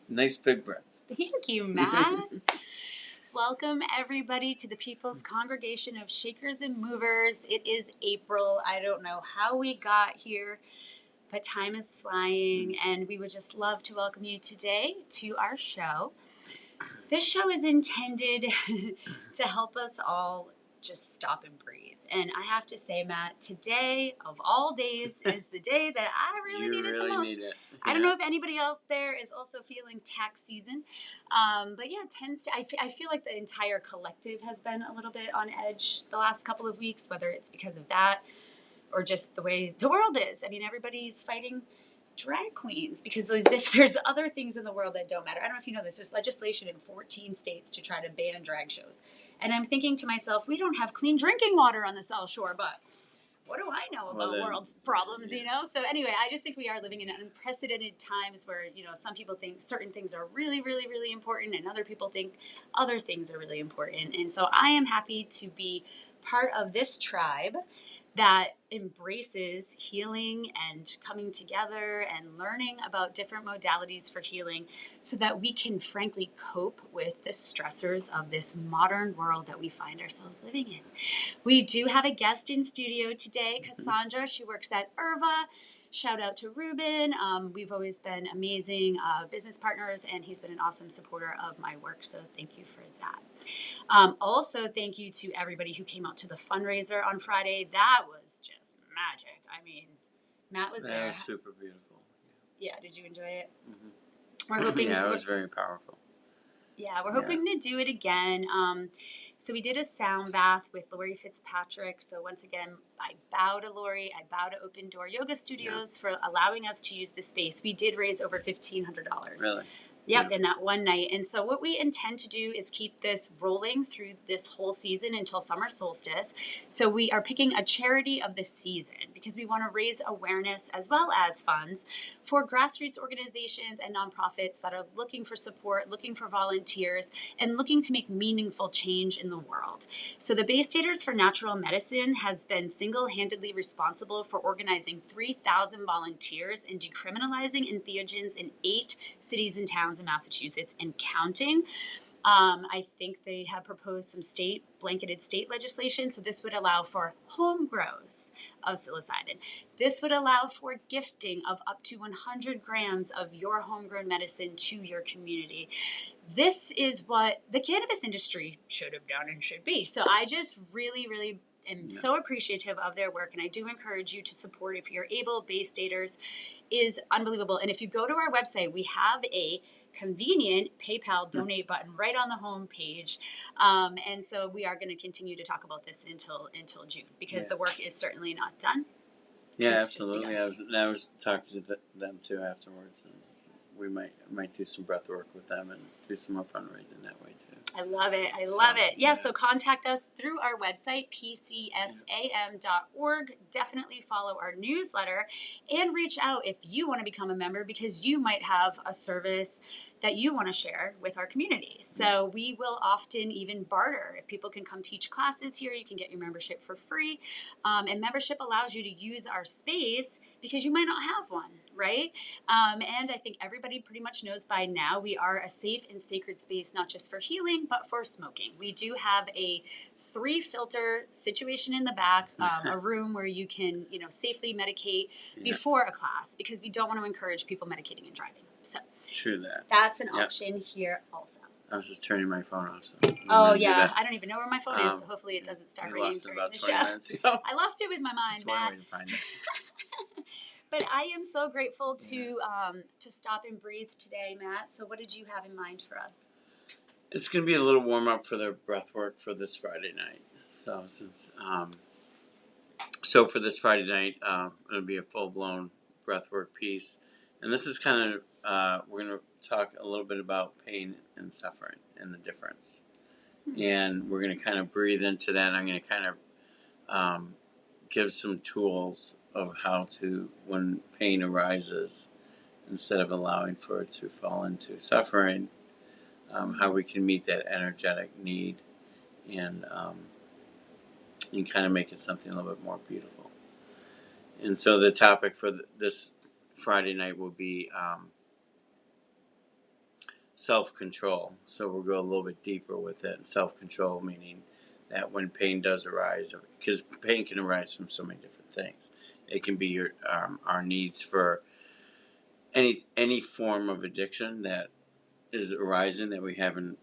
Nice big breath. Thank you, Matt. Welcome, everybody, to the People's Congregation of Shakers and Movers. It is April. I don't know how we got here, but time is flying, and we would just love to welcome you today to our show. This show is intended to help us all just stop and breathe. And I have to say, Matt, today of all days is the day that I really need it the most. Need it. I don't know if anybody out there is also feeling tax season, but yeah, it tends to. I feel like the entire collective has been a little bit on edge the last couple of weeks, whether it's because of that or just the way the world is. I mean, everybody's fighting drag queens because as if there's other things in the world that don't matter. I don't know if you know this. There's legislation in 14 states to try to ban drag shows. And I'm thinking to myself, we don't have clean drinking water on the South Shore, but what do I know about the world's problems, you know? So anyway, I just think we are living in unprecedented times where, some people think certain things are really, really, really important and other people think other things are really important. And so I am happy to be part of this tribe that embraces healing and coming together and learning about different modalities for healing so that we can frankly cope with the stressors of this modern world that we find ourselves living in. We do have a guest in studio today, Cassandra. She works at Irva. Shout out to Ruben. We've always been amazing business partners, and he's been an awesome supporter of my work, so thank you for that. Also, thank you to everybody who came out to the fundraiser on Friday. That was just magic. I mean, Matt was there. That was super beautiful. Yeah, did you enjoy it? Mm-hmm. We're hoping. Yeah, it was very powerful. Yeah, we're hoping to do it again. So we did a sound bath with Lori Fitzpatrick. So once again, I bow to Lori. I bow to Open Door Yoga Studios for allowing us to use the space. We did raise over $1,500. Really? Yep, in that one night. And so what we intend to do is keep this rolling through this whole season until summer solstice. So we are picking a charity of the season because we want to raise awareness as well as funds for grassroots organizations and nonprofits that are looking for support, looking for volunteers, and looking to make meaningful change in the world. So the Bay Staters for Natural Medicine has been single-handedly responsible for organizing 3,000 volunteers and decriminalizing entheogens in 8 cities and towns in Massachusetts and counting. I think they have proposed some blanketed state legislation. So this would allow for home grows of psilocybin. This would allow for gifting of up to 100 grams of your homegrown medicine to your community. This is what the cannabis industry should have done and should be. So I just really, really am so appreciative of their work, and I do encourage you to support if you're able. Bay Staters is unbelievable. And if you go to our website, we have a convenient PayPal donate button right on the home page. And so we are going to continue to talk about this until June because the work is certainly not done. Yeah, absolutely. I was talking to them too afterwards, and we might do some breath work with them and do some more fundraising that way too. I love it. I love it. Yeah, so contact us through our website, pcsam.org. Definitely follow our newsletter and reach out if you want to become a member because you might have a service that you want to share with our community. So we will often even barter. If people can come teach classes here, you can get your membership for free. And membership allows you to use our space because you might not have one, right? And I think everybody pretty much knows by now we are a safe and sacred space, not just for healing, but for smoking. We do have a 3-filter situation in the back, a room where you can, safely medicate before a class because we don't want to encourage people medicating and driving. So true that. That's an option here also. I was just turning my phone off. So I don't even know where my phone is, so hopefully it doesn't start ringing during the show. Minutes ago. I lost it with my mind, Matt. One way to find it. But I am so grateful to stop and breathe today, Matt. So what did you have in mind for us? It's going to be a little warm up for their breath work for this Friday night. So for this Friday night, it'll be a full blown breath work piece, and this is kind of we're going to talk a little bit about pain and suffering and the difference, and we're going to kind of breathe into that. And I'm going to kind of give some tools of how to, when pain arises, instead of allowing for it to fall into suffering, how we can meet that energetic need and kind of make it something a little bit more beautiful. And so the topic for this Friday night will be self-control. So we'll go a little bit deeper with it. Self-control meaning that when pain does arise, because pain can arise from so many different things. It can be our needs for any form of addiction that is arising that we haven't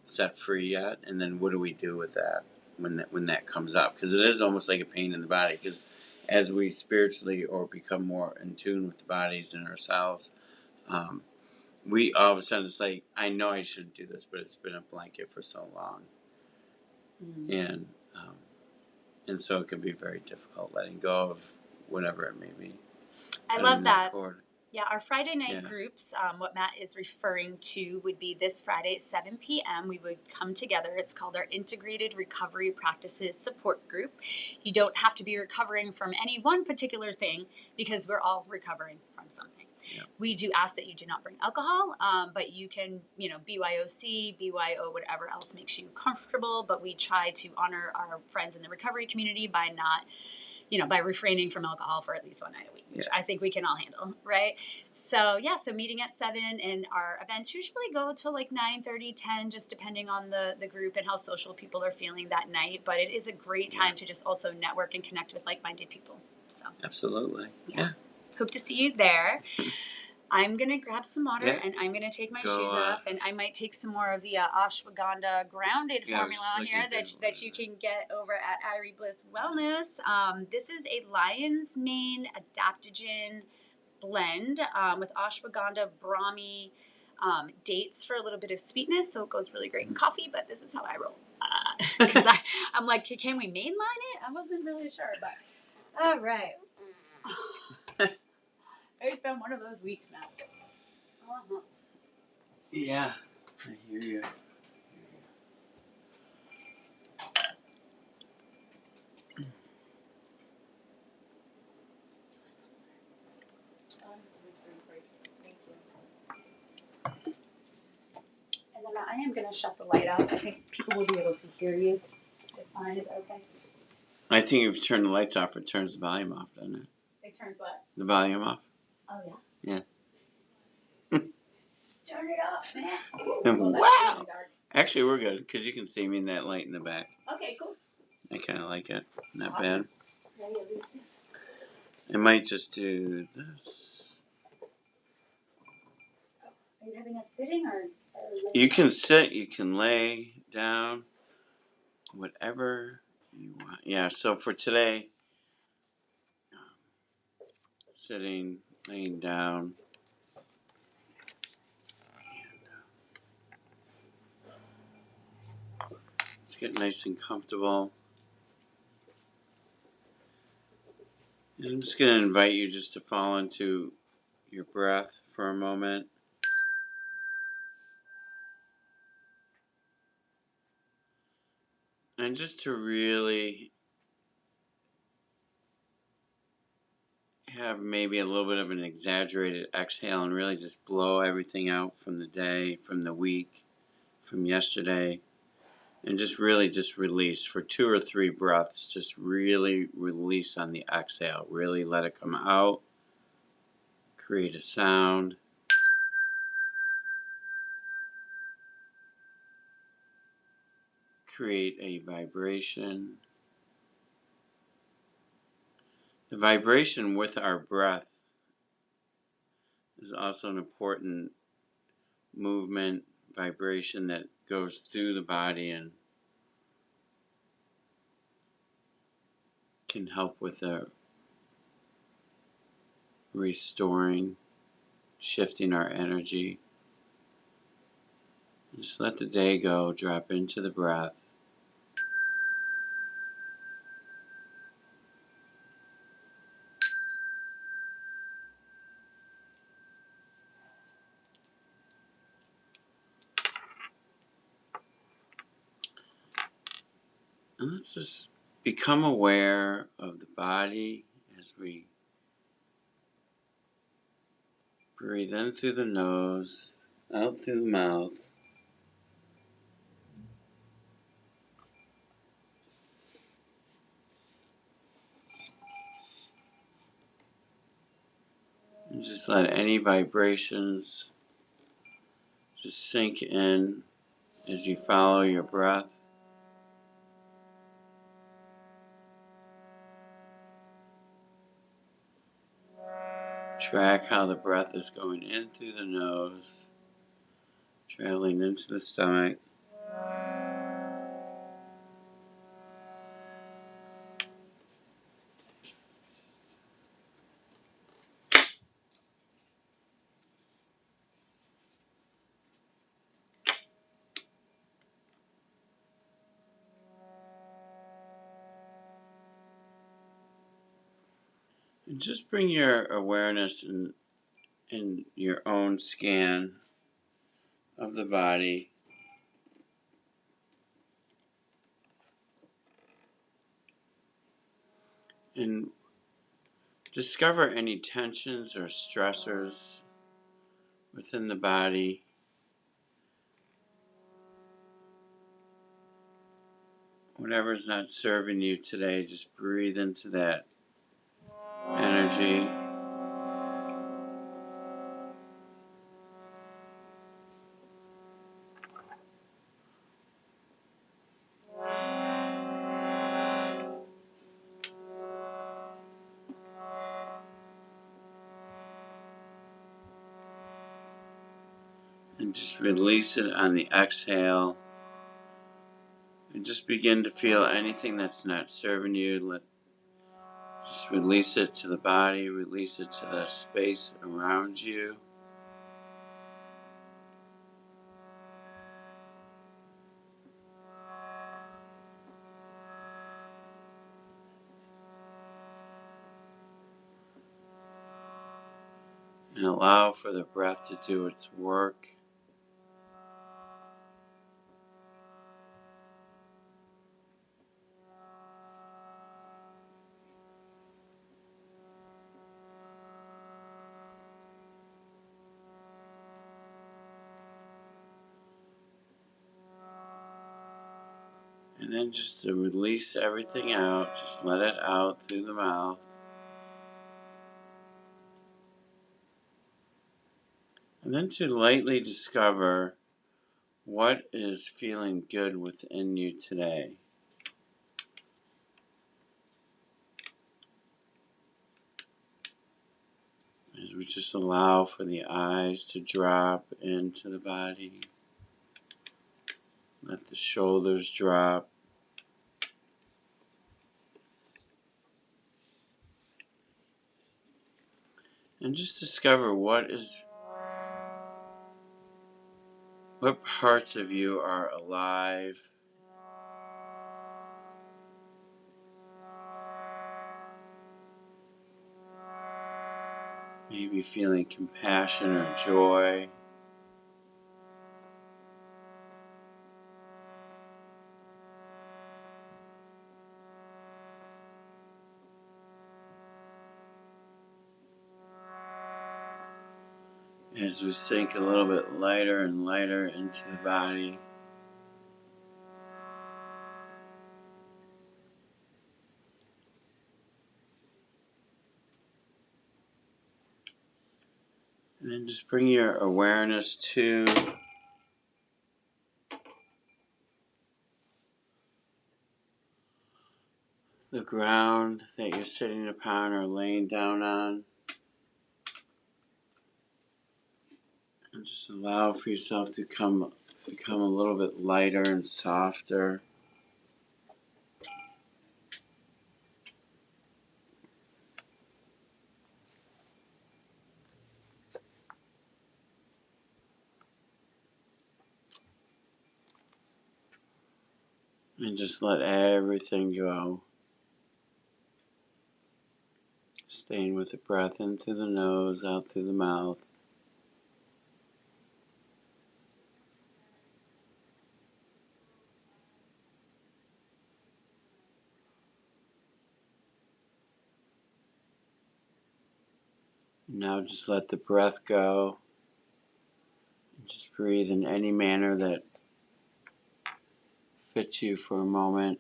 set free yet, and then what do we do with that when that comes up? Because it is almost like a pain in the body. Because as we spiritually or become more in tune with the bodies and ourselves, we all of a sudden it's like, I know I shouldn't do this, but it's been a blanket for so long, and so it can be very difficult letting go of whatever it may be. I love that. Yeah, our Friday night groups, what Matt is referring to would be this Friday at 7 p.m. We would come together. It's called our Integrated Recovery Practices Support Group. You don't have to be recovering from any one particular thing because we're all recovering from something. Yeah. We do ask that you do not bring alcohol, but you can, BYOC, BYO, whatever else makes you comfortable. But we try to honor our friends in the recovery community by not, by refraining from alcohol for at least one night a week, which I think we can all handle, right? So, so meeting at 7, and our events usually go till like 9:30, 10, just depending on the group and how social people are feeling that night. But it is a great time to just also network and connect with like-minded people. So absolutely. Yeah. Hope to see you there. I'm going to grab some water and I'm going to take my shoes off, and I might take some more of the ashwagandha grounded formula on here that you can get over at Irie Bliss Wellness. This is a lion's mane adaptogen blend with ashwagandha, brahmi, dates for a little bit of sweetness, so it goes really great in coffee, but this is how I roll. Because I'm like, can we mainline it? I wasn't really sure, but all right. It's been one of those weeks now. Yeah, I hear you. And then I am going to shut the light off. I think people will be able to hear you just fine. Is that okay? I think if you turn the lights off, it turns the volume off, doesn't it? It turns what? The volume off. Oh, yeah? Yeah. Turn it off, man. Well, wow. Really dark. Actually, we're good because you can see me in that light in the back. Okay, cool. I kind of like it. Not bad. I might just do this. Are you having us sitting or you can sit, you can lay down, whatever you want. Yeah, so for today, sitting, laying down. Let's get nice and comfortable. And I'm just going to invite you just to fall into your breath for a moment. And just to really have maybe a little bit of an exaggerated exhale and really just blow everything out from the day, from the week, from yesterday. And just really just release for 2 or 3 breaths. Just really release on the exhale. Really let it come out. Create a sound. Create a vibration. The vibration with our breath is also an important movement, vibration that goes through the body and can help with the restoring, shifting our energy. Just let the day go, drop into the breath. And let's just become aware of the body as we breathe in through the nose, out through the mouth. And just let any vibrations just sink in as you follow your breath. Track how the breath is going in through the nose, traveling into the stomach, and just bring your awareness in your own scan of the body. And discover any tensions or stressors within the body. Whatever's not serving you today, just breathe into that energy. And just release it on the exhale. And just begin to feel anything that's not serving you. Just release it to the body, release it to the space around you. And allow for the breath to do its work. And then just to release everything out, just let it out through the mouth. And then to lightly discover what is feeling good within you today. As we just allow for the eyes to drop into the body. Let the shoulders drop. And just discover what parts of you are alive. Maybe feeling compassion or joy. As we sink a little bit lighter and lighter into the body. And then just bring your awareness to the ground that you're sitting upon or laying down on. And just allow for yourself to become a little bit lighter and softer. And just let everything go. Staying with the breath in through the nose, out through the mouth. Now just let the breath go. Just breathe in any manner that fits you for a moment.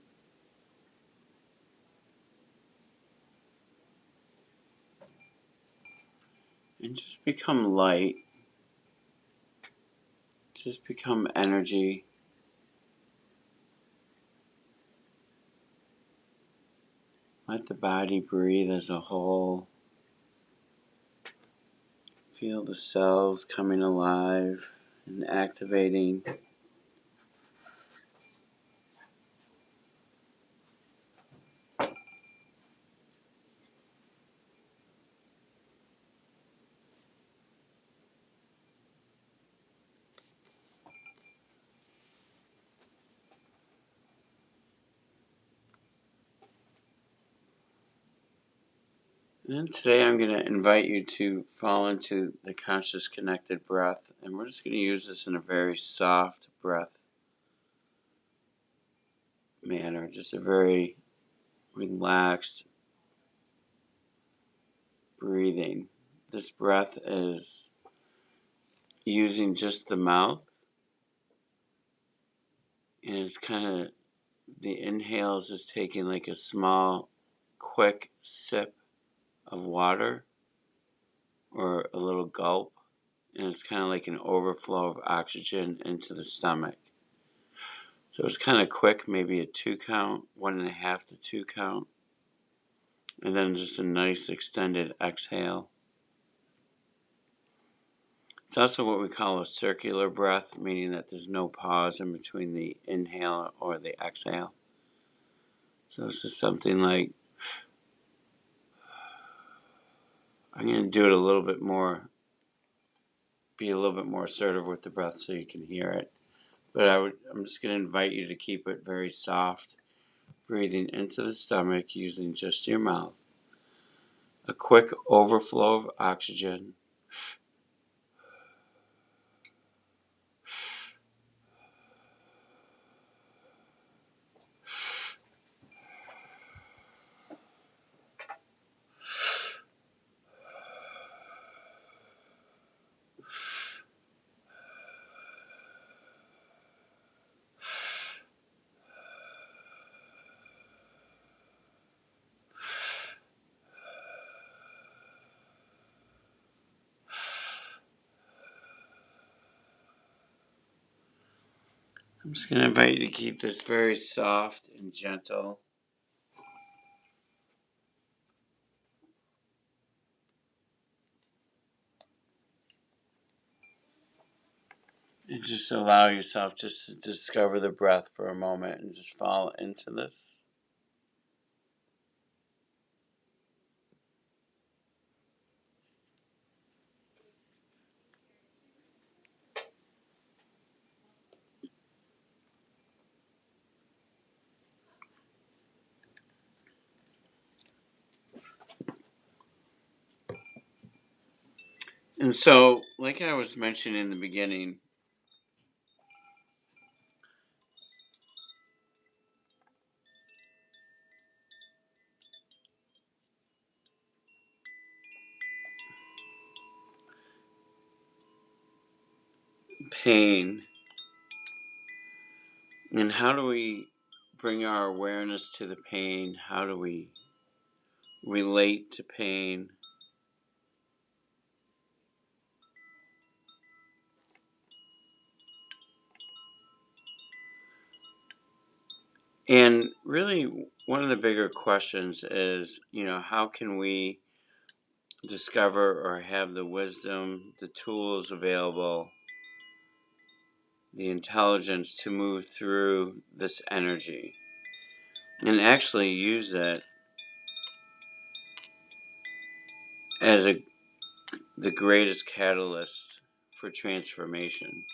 And just become light. just become energy. Let the body breathe as a whole. Feel the cells coming alive and activating. And today I'm going to invite you to fall into the conscious connected breath. And we're just going to use this in a very soft breath manner. Just a very relaxed breathing. This breath is using just the mouth. And it's kind of, the inhales is taking like a small, quick sip of water or a little gulp. And it's kind of like an overflow of oxygen into the stomach. So it's kind of quick, maybe a 2 count, 1.5 to 2 count. And then just a nice extended exhale. It's also what we call a circular breath, meaning that there's no pause in between the inhale or the exhale. So this is something like, I'm going to do it a little bit more, be a little bit more assertive with the breath so you can hear it. But I'm just going to invite you to keep it very soft, breathing into the stomach using just your mouth. A quick overflow of oxygen. I'm just going to invite you to keep this very soft and gentle. And just allow yourself just to discover the breath for a moment and just fall into this. And so, like I was mentioning in the beginning, pain, and how do we bring our awareness to the pain? How do we relate to pain? And really, one of the bigger questions is, how can we discover or have the wisdom, the tools available, the intelligence to move through this energy and actually use that as the greatest catalyst for transformation.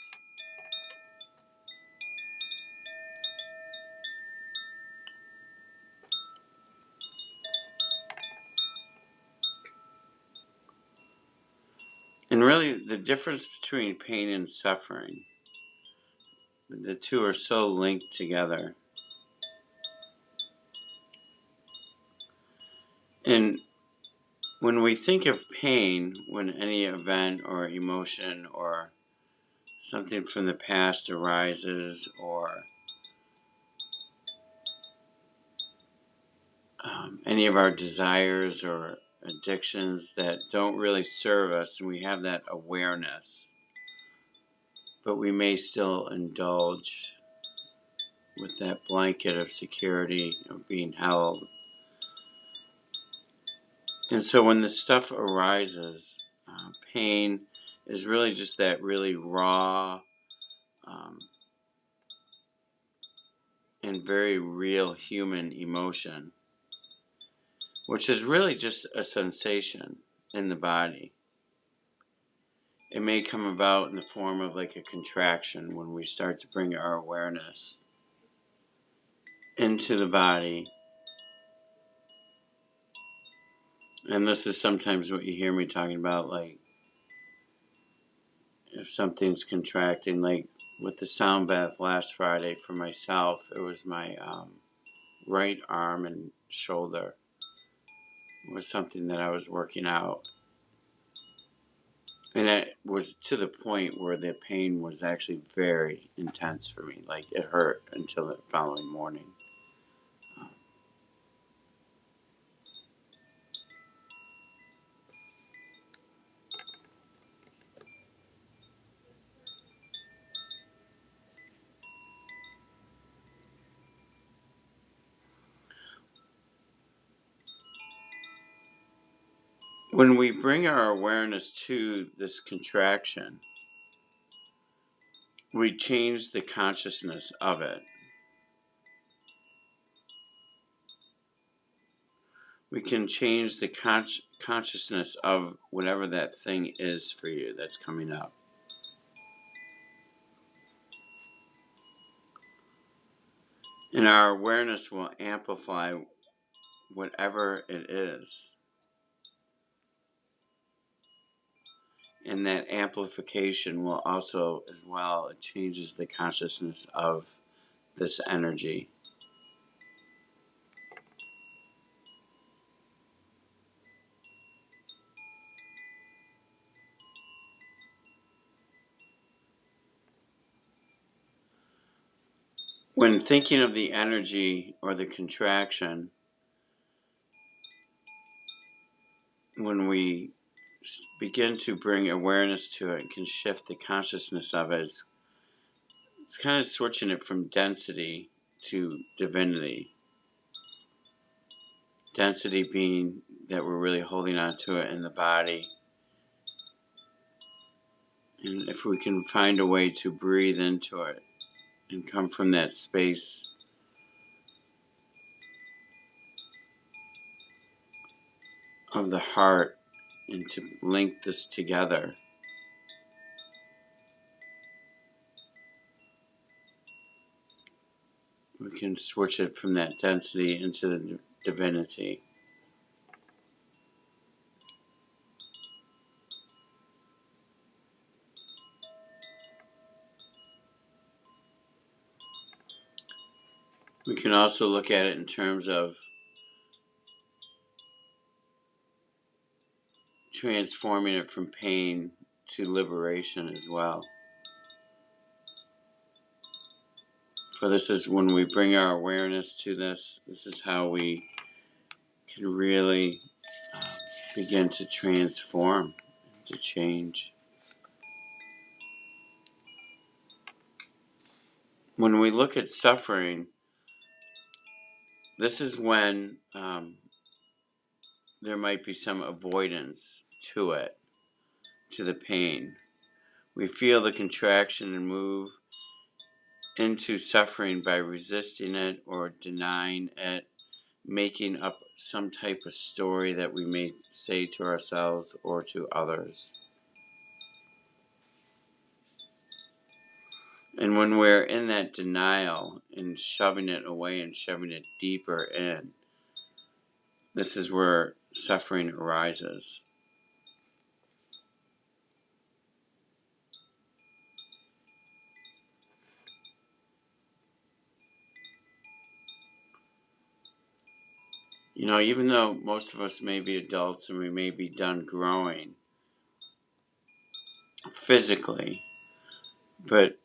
And really, the difference between pain and suffering, the two are so linked together. And when we think of pain, when any event or emotion or something from the past arises, or any of our desires or addictions that don't really serve us, and we have that awareness, but we may still indulge with that blanket of security of being held. And so when this stuff arises, pain is really just that really raw and very real human emotion, which is really just a sensation in the body. It may come about in the form of like a contraction when we start to bring our awareness into the body. And this is sometimes what you hear me talking about, like if something's contracting, like with the sound bath last Friday for myself, it was my right arm and shoulder. It was something that I was working out. And it was to the point where the pain was actually very intense for me. Like it hurt until the following morning. When we bring our awareness to this contraction, we change the consciousness of it. We can change the consciousness of whatever that thing is for you that's coming up. And our awareness will amplify whatever it is. And that amplification will also, as well, it changes the consciousness of this energy. When thinking of the energy or the contraction, when we begin to bring awareness to it, can shift the consciousness of it. It's kind of switching it from density to divinity. Density being that we're really holding on to it in the body. And if we can find a way to breathe into it and come from that space of the heart and to link this together, we can switch it from that density into the divinity. We can also look at it in terms of transforming it from pain to liberation as well. For this is when we bring our awareness to this is how we can really begin to transform, to change. When we look at suffering, this is when there might be some avoidance to it, to the pain. We feel the contraction and move into suffering by resisting it or denying it, making up some type of story that we may say to ourselves or to others. And when we're in that denial and shoving it away and shoving it deeper in, this is where suffering arises. You know, even though most of us may be adults and we may be done growing physically, but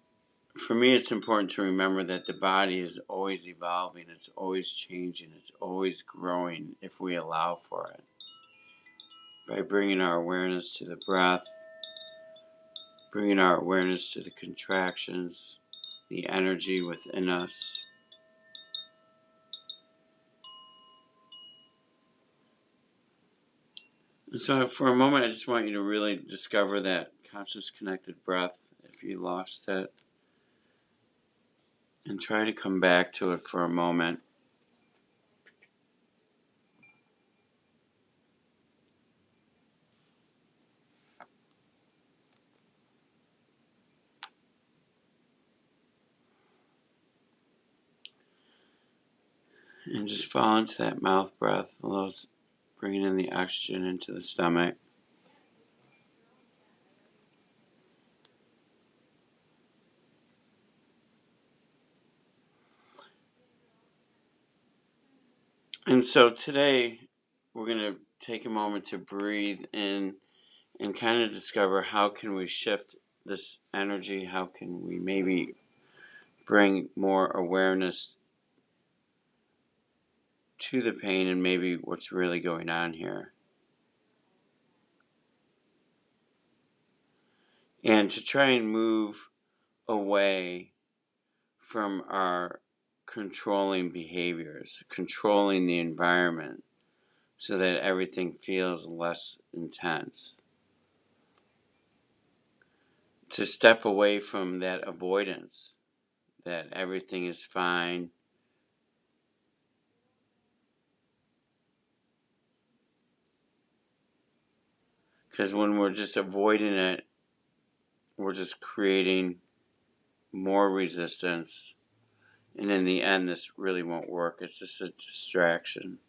for me it's important to remember that the body is always evolving, it's always changing, it's always growing if we allow for it. By bringing our awareness to the breath, bringing our awareness to the contractions, the energy within us. And so for a moment, I just want you to really discover that conscious connected breath if you lost it. And try to come back to it for a moment. And just fall into that mouth breath, bringing in the oxygen into the stomach. And so today, we're going to take a moment to breathe in and kind of discover how can we shift this energy, how can we maybe bring more awareness to the pain and maybe what's really going on here. And to try and move away from our controlling behaviors, controlling the environment so that everything feels less intense. To step away from that avoidance, that everything is fine. Because when we're just avoiding it, we're just creating more resistance. And in the end, this really won't work. It's just a distraction.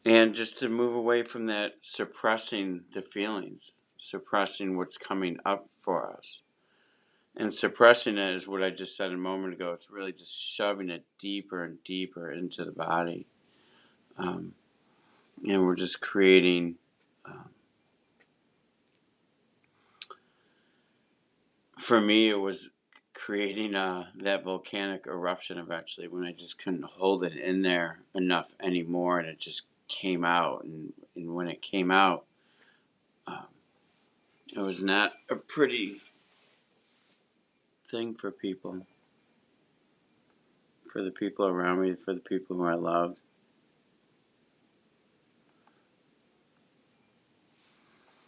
And just to move away from that suppressing the feelings, suppressing what's coming up for us. And suppressing it is what I just said a moment ago. It's really just shoving it deeper and deeper into the body. And we're just creating for me, it was creating that volcanic eruption eventually when I just couldn't hold it in there enough anymore, and it just came out. And when it came out, it was not a pretty thing for people, for the people around me, for the people who I loved.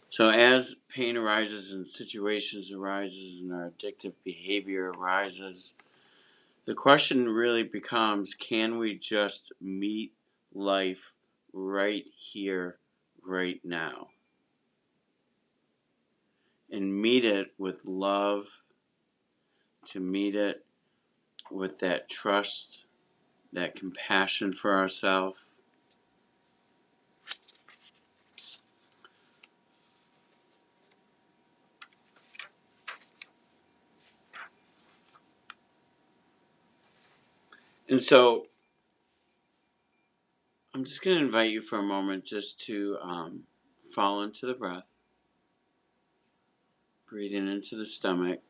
So as pain arises and situations arises and our addictive behavior arises, the question really becomes, can we just meet life right here, right now? And meet it with love, to meet it with that trust, that compassion for ourselves. And so I'm just going to invite you for a moment just to fall into the breath, breathing into the stomach.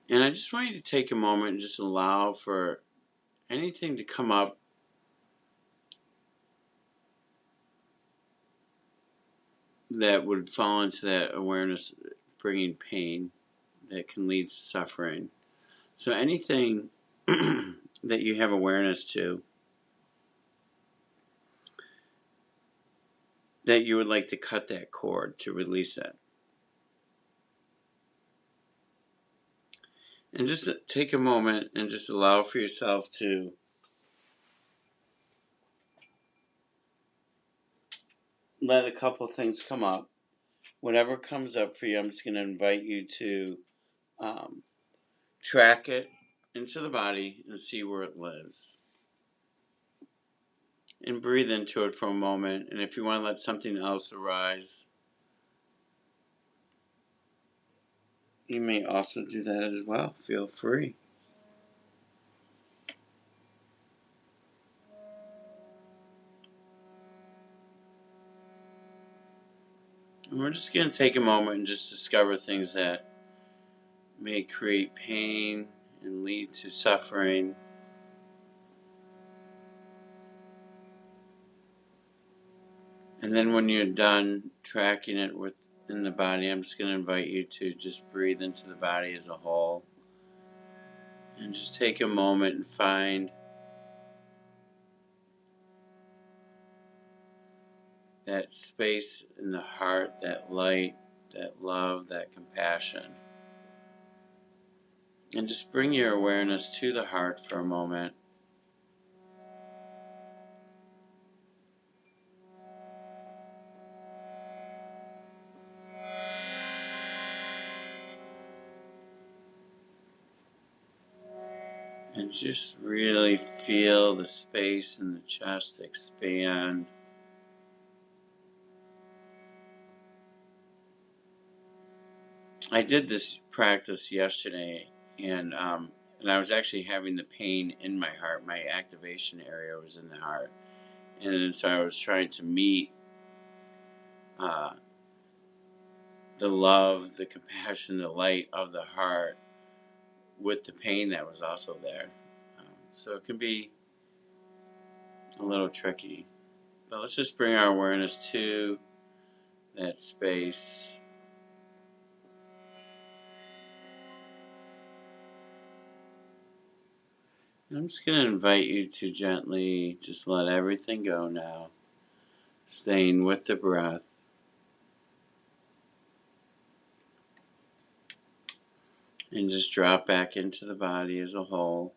And I just want you to take a moment and just allow for anything to come up that would fall into that awareness, bringing pain that can lead to suffering. So anything that you have awareness to that you would like to cut that cord, to release it. And just take a moment and just allow for yourself to let a couple things come up. Whatever comes up for you, I'm just going to invite you to track it into the body and see where it lives. And breathe into it for a moment. And if you want to let something else arise, you may also do that as well. Feel free. And we're just going to take a moment and just discover things that may create pain and lead to suffering. And then when you're done tracking it within the body, I'm just going to invite you to just breathe into the body as a whole. And just take a moment and find that space in the heart, that light, that love, that compassion. And just bring your awareness to the heart for a moment. And just really feel the space in the chest expand. I did this practice yesterday, and I was actually having the pain in my heart. My activation area was in the heart, and so I was trying to meet uh, the love, the compassion, the light of the heart with the pain that was also there. So it can be a little tricky, but let's just bring our awareness to that space. I'm just going to invite you to gently just let everything go now, staying with the breath. And just drop back into the body as a whole.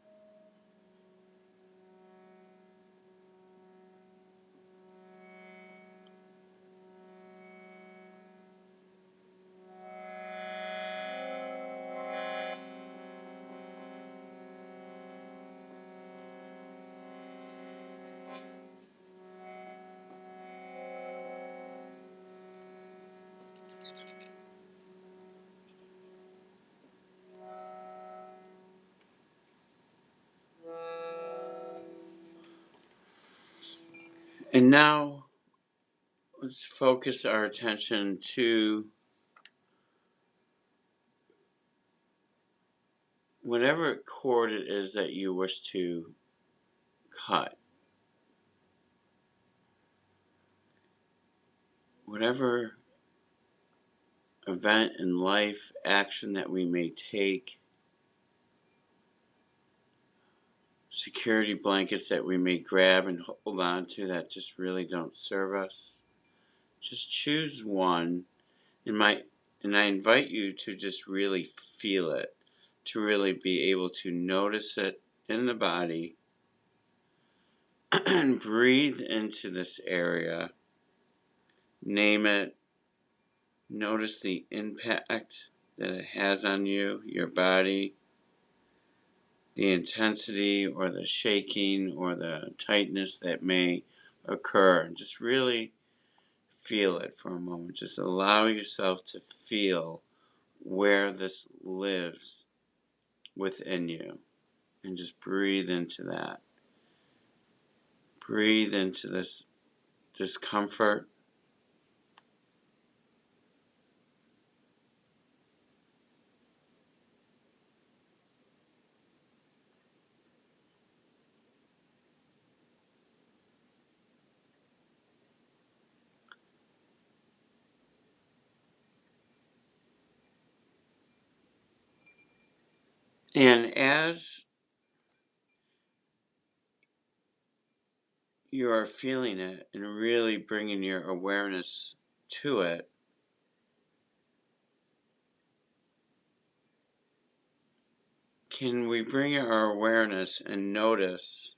And now, let's focus our attention to whatever cord it is that you wish to cut. Whatever event in life, action that we may take, security blankets that we may grab and hold on to that just really don't serve us. Just choose one, and I invite you to just really feel it, to really be able to notice it in the body and breathe into this area. Name it. Notice the impact that it has on you, your body, the intensity or the shaking or the tightness that may occur. Just really feel it for a moment. Just allow yourself to feel where this lives within you. And just breathe into that. Breathe into this discomfort. And as you are feeling it and really bringing your awareness to it, can we bring our awareness and notice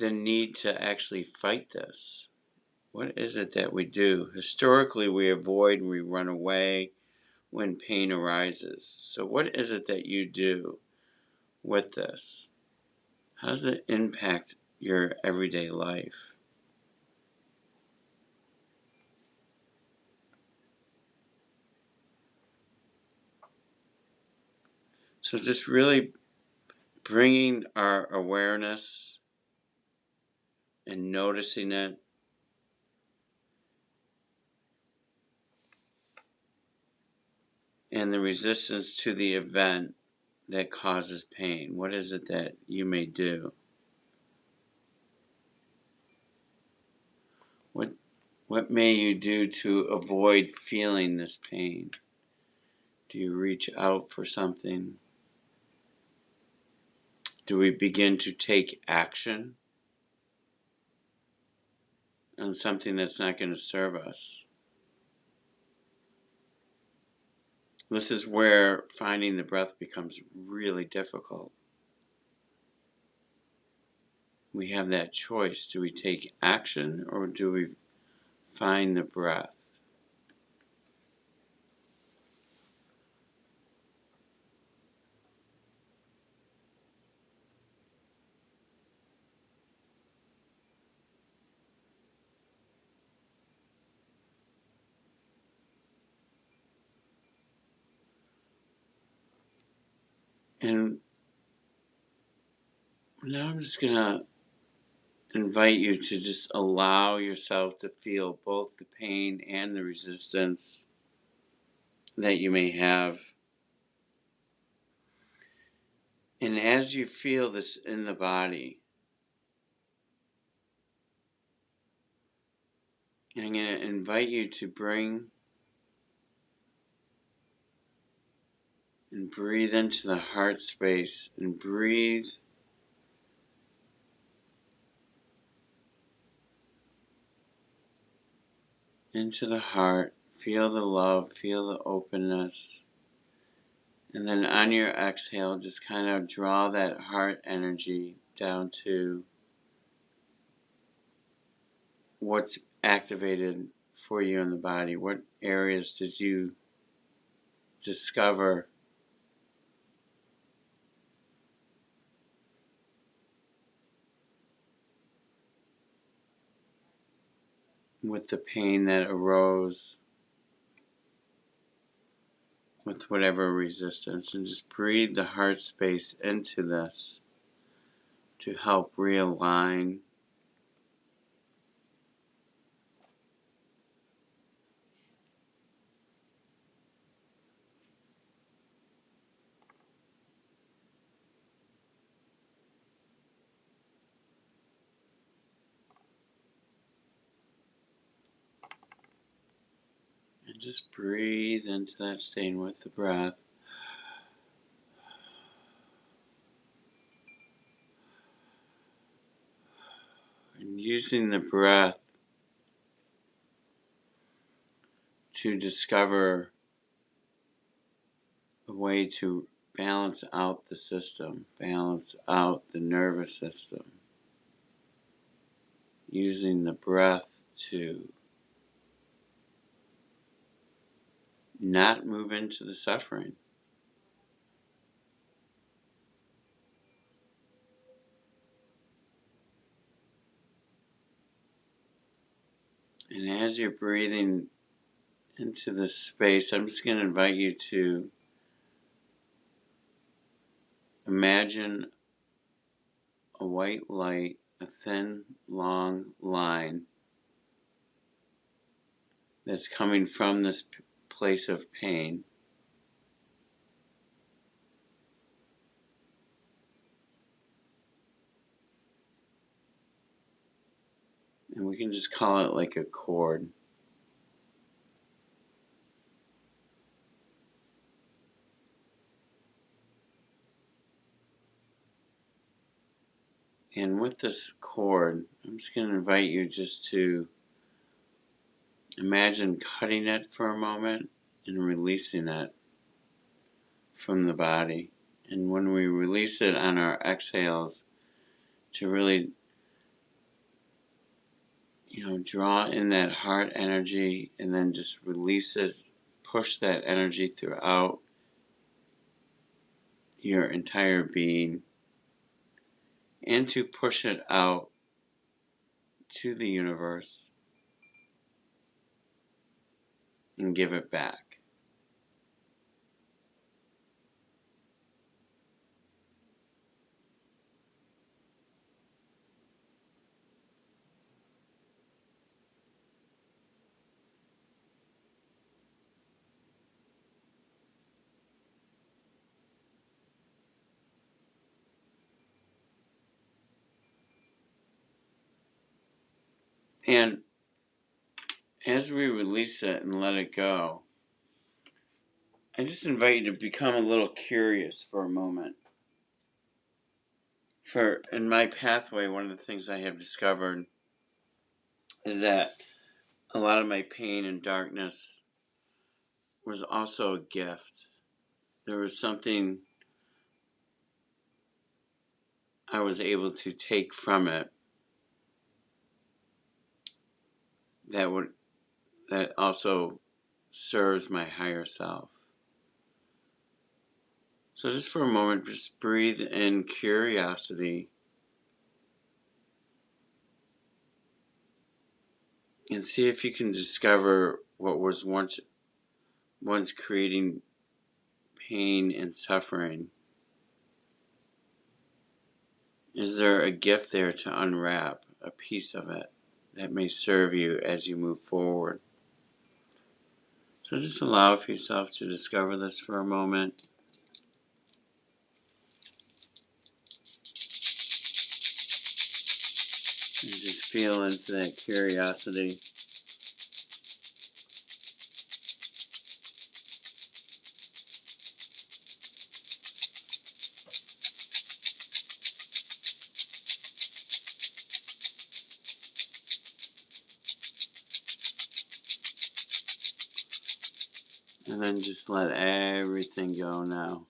the need to actually fight this? What is it that we do? Historically, we avoid and we run away when pain arises. So what is it that you do with this? How does it impact your everyday life? So just really bringing our awareness and noticing it, and the resistance to the event that causes pain. What is it that you may do? What may you do to avoid feeling this pain? Do you reach out for something? Do we begin to take action on something that's not going to serve us? This is where finding the breath becomes really difficult. We have that choice. Do we take action or do we find the breath? And now I'm just going to invite you to just allow yourself to feel both the pain and the resistance that you may have. And as you feel this in the body, I'm going to invite you to bring and breathe into the heart space and breathe into the heart. Feel the love, feel the openness. And then on your exhale, just kind of draw that heart energy down to what's activated for you in the body. What areas did you discover with the pain that arose with whatever resistance? And just breathe the heart space into this to help realign. And just breathe into that, staying with the breath. And using the breath to discover a way to balance out the system, balance out the nervous system. Using the breath to not move into the suffering. And as you're breathing into this space, I'm just going to invite you to imagine a white light, a thin, long line that's coming from this place of pain. And we can just call it like a cord. And with this cord, I'm just going to invite you just to imagine cutting it for a moment and releasing it from the body. And when we release it on our exhales, to really, draw in that heart energy and then just release it, push that energy throughout your entire being, and to push it out to the universe and give it back. And as we release it and let it go, I just invite you to become a little curious for a moment. In my pathway, one of the things I have discovered is that a lot of my pain and darkness was also a gift. There was something I was able to take from it that also serves my higher self. So just for a moment, just breathe in curiosity and see if you can discover what was once creating pain and suffering. Is there a gift there to unwrap, a piece of it that may serve you as you move forward? So just allow for yourself to discover this for a moment. And just feel into that curiosity. And then just let everything go now.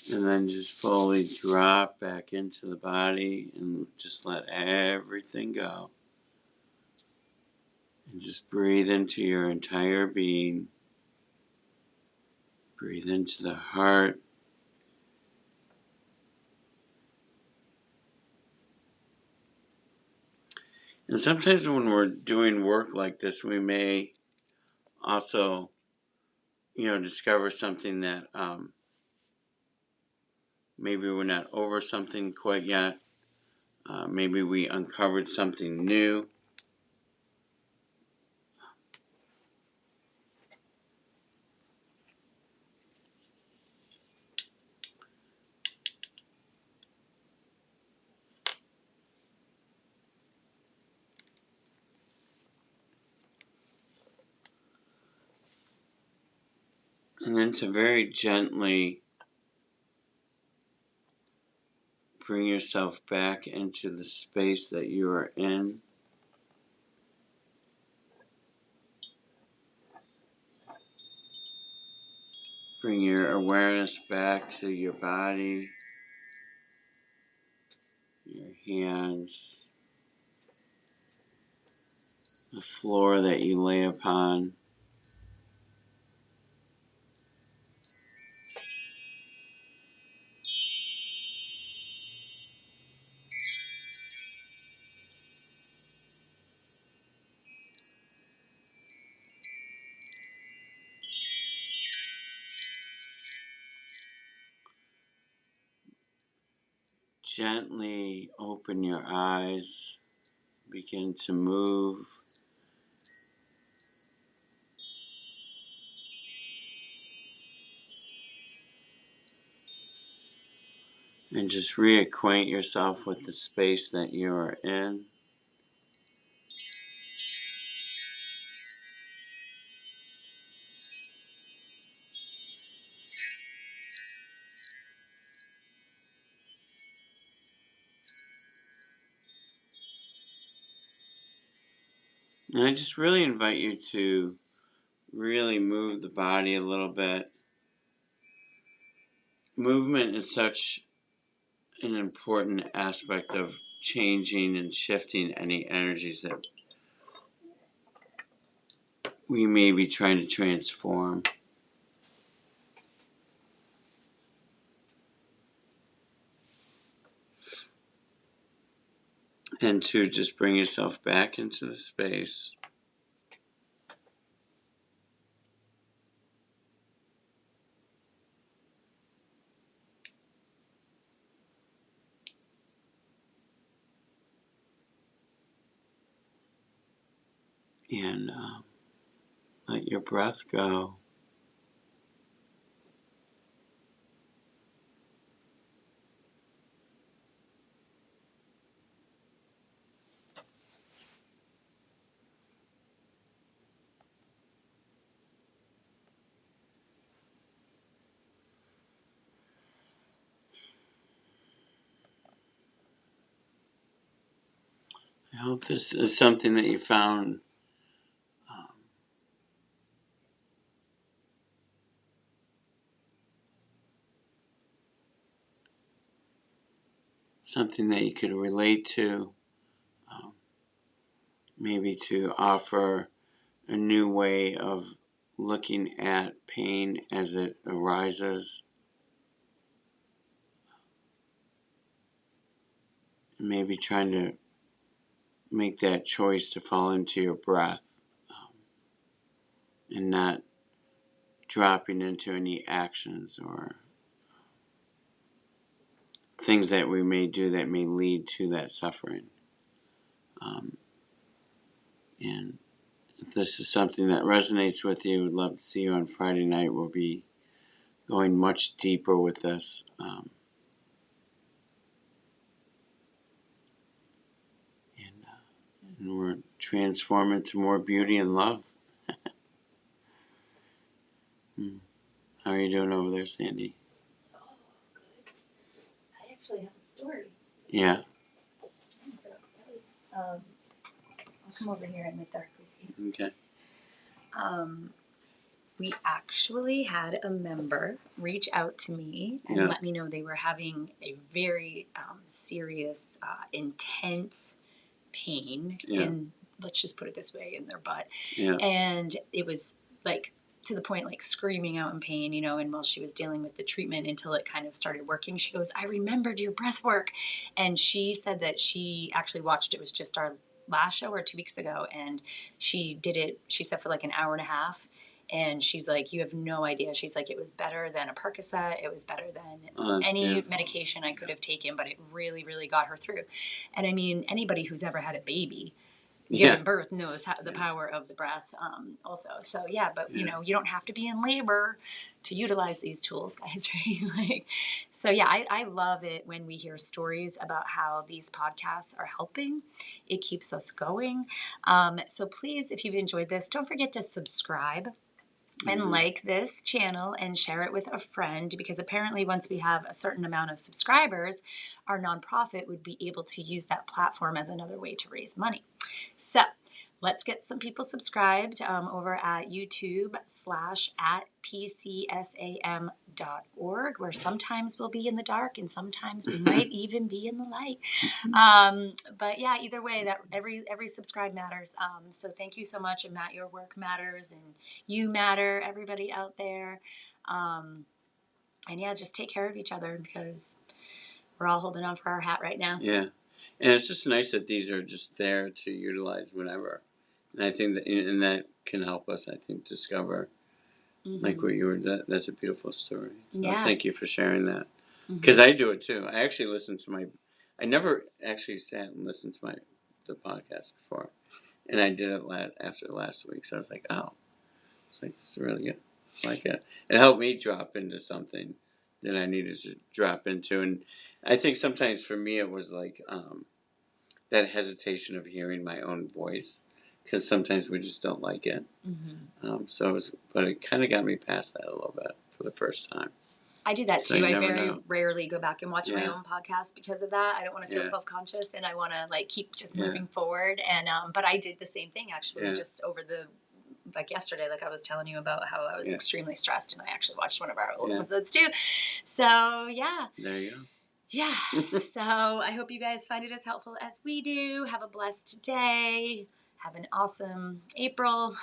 And then just fully drop back into the body and just let everything go. And just breathe into your entire being. Breathe into the heart. And sometimes when we're doing work like this, we may also, discover something that maybe we're not over something quite yet. Maybe we uncovered something new. And then to very gently bring yourself back into the space that you are in. Bring your awareness back to your body, your hands, the floor that you lay upon. Gently open your eyes, begin to move. And just reacquaint yourself with the space that you are in. And I just really invite you to really move the body a little bit. Movement is such an important aspect of changing and shifting any energies that we may be trying to transform. And to just bring yourself back into the space. And let your breath go. I hope this is something that you found something that you could relate to, um, maybe to offer a new way of looking at pain as it arises, maybe trying to make that choice to fall into your breath, and not dropping into any actions or things that we may do that may lead to that suffering. And if this is something that resonates with you, we'd love to see you on Friday night. We'll be going much deeper with this. And we're transforming to more beauty and love. How are you doing over there, Sandy? Oh, good. I actually have a story. Yeah. I'll come over here in the dark with you. Okay. We actually had a member reach out to me and let me know they were having a very serious, intense pain in, let's just put it this way, in their butt. Yeah. And it was like to the point like screaming out in pain, you know, and while she was dealing with the treatment until it kind of started working, she goes, I remembered your breath work. And she said that she actually watched, it was just our last show or 2 weeks ago, and she did it, she said, for like an hour and a half. And she's like, you have no idea. She's like, it was better than a Percocet. It was better than any medication I could have taken, but it really, really got her through. And I mean, anybody who's ever had a baby giving birth knows the power of the breath also. So yeah, but you know, you don't have to be in labor to utilize these tools, guys, right? Like, so yeah, I love it when we hear stories about how these podcasts are helping. It keeps us going. So please, if you've enjoyed this, don't forget to subscribe and like this channel and share it with a friend, because apparently once we have a certain amount of subscribers, our nonprofit would be able to use that platform as another way to raise money. So let's get some people subscribed over at YouTube/@PCSAM.org, where sometimes we'll be in the dark and sometimes we might even be in the light. But yeah, either way, that every subscribe matters. So thank you so much. And Matt, your work matters and you matter, everybody out there. And yeah, just take care of each other because we're all holding on for our hat right now. Yeah. And it's just nice that these are just there to utilize whenever. And I think that can help us, I think, discover like what you were, that's a beautiful story. So thank you for sharing that. Because I do it too. I actually listen to I never actually sat and listened to the podcast before. And I did it after last week. So I was like, oh, it's really good. I like it. It helped me drop into something that I needed to drop into. And I think sometimes for me it was like that hesitation of hearing my own voice, because sometimes we just don't like it. But it kind of got me past that a little bit for the first time. I do that too. I very rarely go back and watch my own podcast because of that. I don't want to feel self-conscious, and I want to like keep just moving forward. And but I did the same thing actually, just over like yesterday, like I was telling you about how I was extremely stressed, and I actually watched one of our old episodes too. So yeah. There you go. Yeah. So I hope you guys find it as helpful as we do. Have a blessed day. Have an awesome April.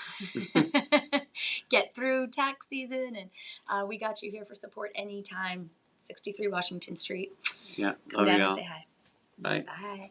Get through tax season. And we got you here for support anytime. 63 Washington Street. Yeah. Come down and say hi. Bye. Bye.